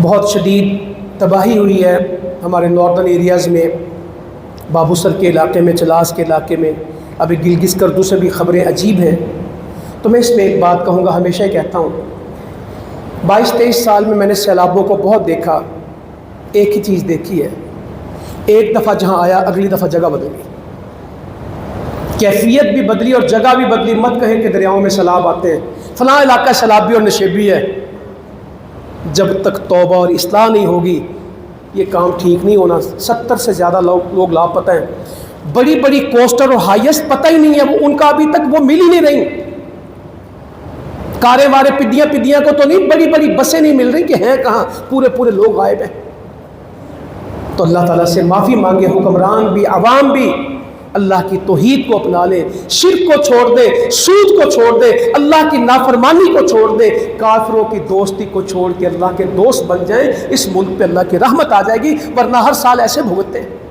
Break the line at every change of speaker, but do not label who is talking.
بہت شدید تباہی ہوئی ہے ہمارے ناردرن ایریاز میں، بابوسر کے علاقے میں، چلاس کے علاقے میں، ابھی گلگت کردو سے بھی خبریں عجیب ہیں۔ تو میں اس میں ایک بات کہوں گا، ہمیشہ ہی کہتا ہوں، 22-23 سال میں نے سیلابوں کو بہت دیکھا، ایک ہی چیز دیکھی ہے، ایک دفعہ جہاں آیا اگلی دفعہ جگہ بدل گئی، کیفیت بھی بدلی اور جگہ بھی بدلی۔ مت کہیں کہ دریاؤں میں سیلاب آتے ہیں، فلاں علاقہ سیلابی اور نشیبی ہے، جب تک توبہ اور اصلاح نہیں ہوگی یہ کام ٹھیک نہیں ہونا۔ 70 سے زیادہ لوگ لاپتہ ہیں، بڑی بڑی کوسٹر اور ہائیسٹ پتہ ہی نہیں ہے وہ ان کا، ابھی تک وہ مل ہی نہیں رہی۔ کاریں وارے پدیاں کو تو نہیں، بڑی بڑی بسیں نہیں مل رہی کہ ہیں کہاں، پورے لوگ غائب ہیں۔ تو اللہ تعالیٰ سے معافی مانگے، حکمران بھی عوام بھی اللہ کی توحید کو اپنا لیں، شرک کو چھوڑ دیں، سود کو چھوڑ دیں، اللہ کی نافرمانی کو چھوڑ دیں، کافروں کی دوستی کو چھوڑ کے اللہ کے دوست بن جائیں۔ اس ملک پہ اللہ کی رحمت آ جائے گی، ورنہ ہر سال ایسے بھگتتے ہیں۔